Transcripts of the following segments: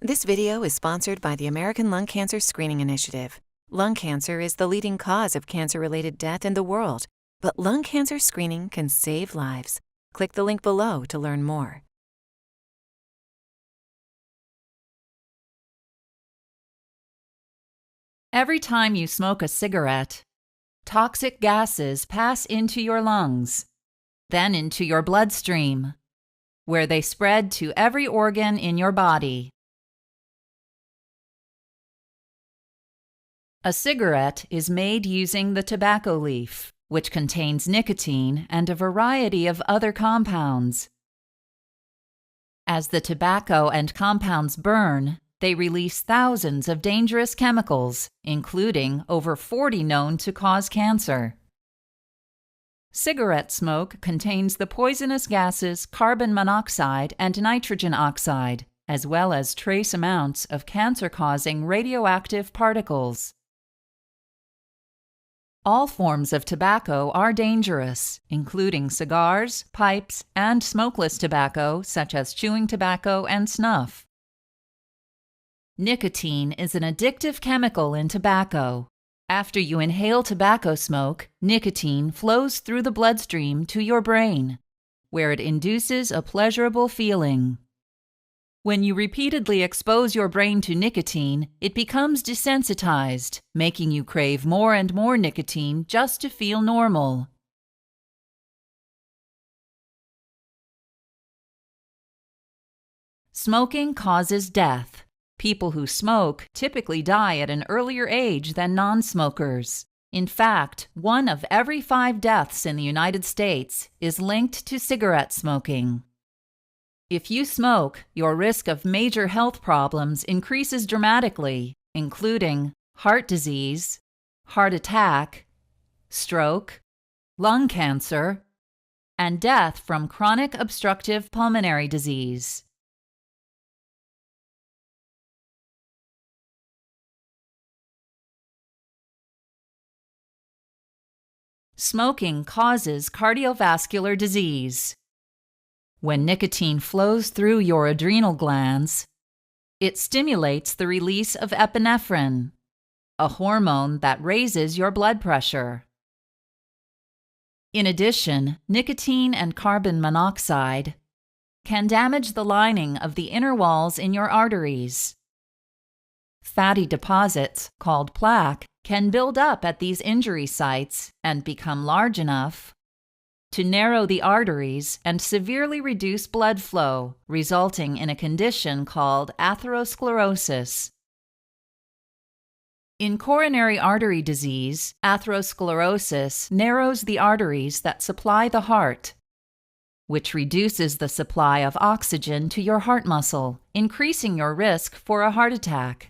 This video is sponsored by the American Lung Cancer Screening Initiative. Lung cancer is the leading cause of cancer-related death in the world, but lung cancer screening can save lives. Click the link below to learn more. Every time you smoke a cigarette, toxic gases pass into your lungs, then into your bloodstream, where they spread to every organ in your body. A cigarette is made using the tobacco leaf, which contains nicotine and a variety of other compounds. As the tobacco and compounds burn, they release thousands of dangerous chemicals, including over 40 known to cause cancer. Cigarette smoke contains the poisonous gases carbon monoxide and nitrogen oxide, as well as trace amounts of cancer-causing radioactive particles. All forms of tobacco are dangerous, including cigars, pipes, and smokeless tobacco such as chewing tobacco and snuff. Nicotine is an addictive chemical in tobacco. After you inhale tobacco smoke, nicotine flows through the bloodstream to your brain, where it induces a pleasurable feeling. When you repeatedly expose your brain to nicotine, it becomes desensitized, making you crave more and more nicotine just to feel normal. Smoking causes death. People who smoke typically die at an earlier age than non-smokers. In fact, 1 of every 5 deaths in the United States is linked to cigarette smoking. If you smoke, your risk of major health problems increases dramatically, including heart disease, heart attack, stroke, lung cancer, and death from chronic obstructive pulmonary disease. Smoking causes cardiovascular disease. When nicotine flows through your adrenal glands, it stimulates the release of epinephrine, a hormone that raises your blood pressure. In addition, nicotine and carbon monoxide can damage the lining of the inner walls in your arteries. Fatty deposits, called plaque, can build up at these injury sites and become large enough to narrow the arteries and severely reduce blood flow, resulting in a condition called atherosclerosis. In coronary artery disease, atherosclerosis narrows the arteries that supply the heart, which reduces the supply of oxygen to your heart muscle, increasing your risk for a heart attack.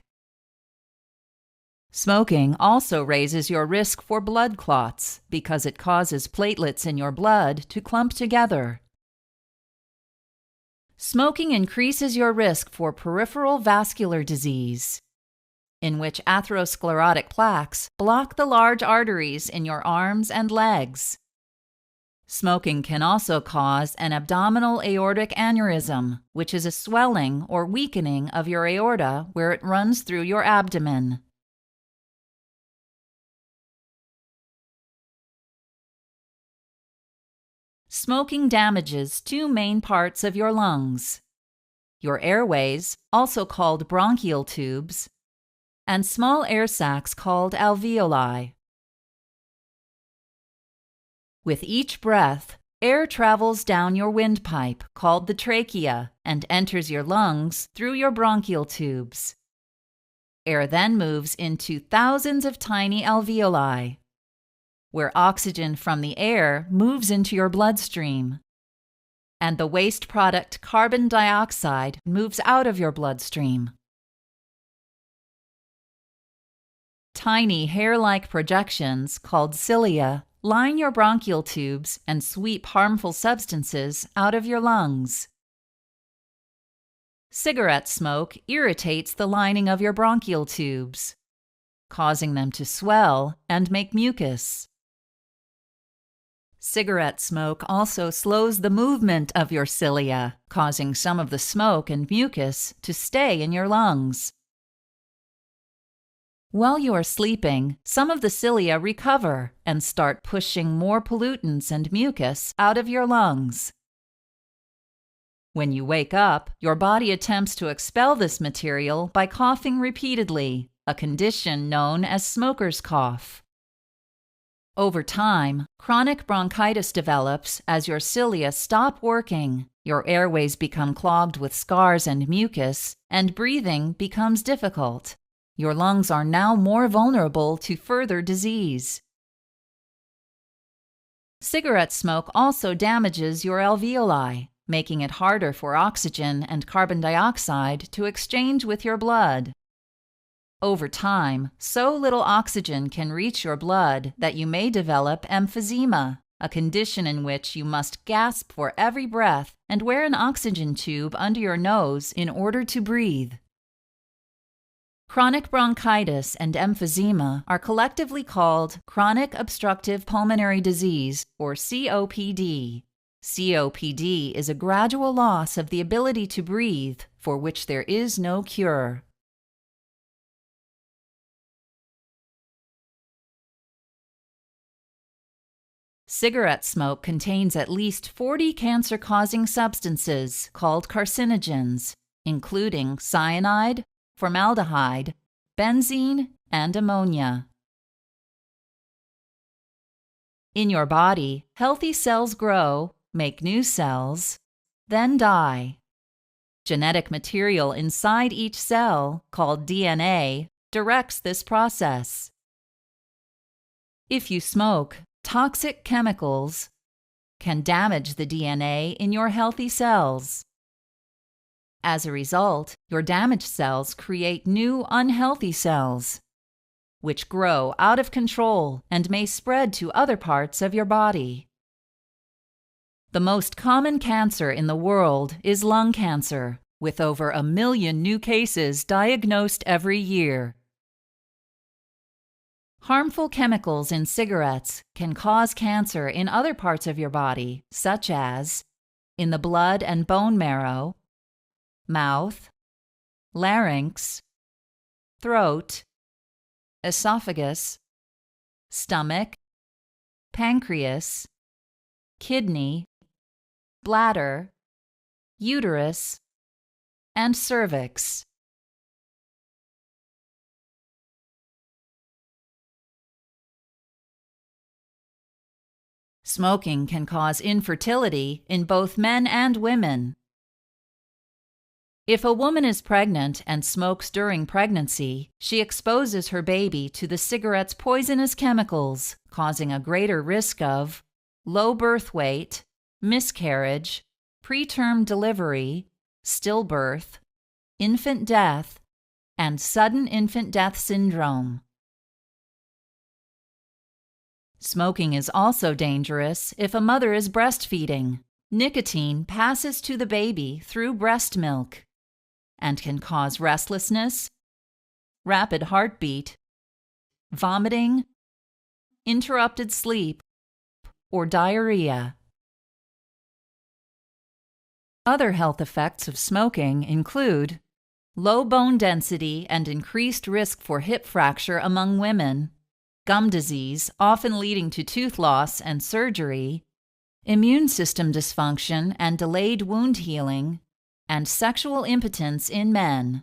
Smoking also raises your risk for blood clots because it causes platelets in your blood to clump together. Smoking increases your risk for peripheral vascular disease, in which atherosclerotic plaques block the large arteries in your arms and legs. Smoking can also cause an abdominal aortic aneurysm, which is a swelling or weakening of your aorta where it runs through your abdomen. Smoking damages 2 main parts of your lungs: your airways, also called bronchial tubes, and small air sacs called alveoli. With each breath, air travels down your windpipe, called the trachea, and enters your lungs through your bronchial tubes. Air then moves into thousands of tiny alveoli, where oxygen from the air moves into your bloodstream, and the waste product carbon dioxide moves out of your bloodstream. Tiny hair-like projections, called cilia, line your bronchial tubes and sweep harmful substances out of your lungs. Cigarette smoke irritates the lining of your bronchial tubes, causing them to swell and make mucus. Cigarette smoke also slows the movement of your cilia, causing some of the smoke and mucus to stay in your lungs. While you are sleeping, some of the cilia recover and start pushing more pollutants and mucus out of your lungs. When you wake up, your body attempts to expel this material by coughing repeatedly, a condition known as smoker's cough. Over time, chronic bronchitis develops as your cilia stop working, your airways become clogged with scars and mucus, and breathing becomes difficult. Your lungs are now more vulnerable to further disease. Cigarette smoke also damages your alveoli, making it harder for oxygen and carbon dioxide to exchange with your blood. Over time, so little oxygen can reach your blood that you may develop emphysema, a condition in which you must gasp for every breath and wear an oxygen tube under your nose in order to breathe. Chronic bronchitis and emphysema are collectively called chronic obstructive pulmonary disease, or COPD. COPD is a gradual loss of the ability to breathe, for which there is no cure. Cigarette smoke contains at least 40 cancer-causing substances called carcinogens, including cyanide, formaldehyde, benzene, and ammonia. In your body, healthy cells grow, make new cells, then die. Genetic material inside each cell, called DNA, directs this process. If you smoke, toxic chemicals can damage the DNA in your healthy cells. As a result, your damaged cells create new unhealthy cells, which grow out of control and may spread to other parts of your body. The most common cancer in the world is lung cancer, with over 1 million new cases diagnosed every year. Harmful chemicals in cigarettes can cause cancer in other parts of your body, such as in the blood and bone marrow, mouth, larynx, throat, esophagus, stomach, pancreas, kidney, bladder, uterus, and cervix. Smoking can cause infertility in both men and women. If a woman is pregnant and smokes during pregnancy, she exposes her baby to the cigarette's poisonous chemicals, causing a greater risk of low birth weight, miscarriage, preterm delivery, stillbirth, infant death, and sudden infant death syndrome. Smoking is also dangerous if a mother is breastfeeding. Nicotine passes to the baby through breast milk and can cause restlessness, rapid heartbeat, vomiting, interrupted sleep, or diarrhea. Other health effects of smoking include low bone density and increased risk for hip fracture among women, gum disease, often leading to tooth loss and surgery, immune system dysfunction and delayed wound healing, and sexual impotence in men.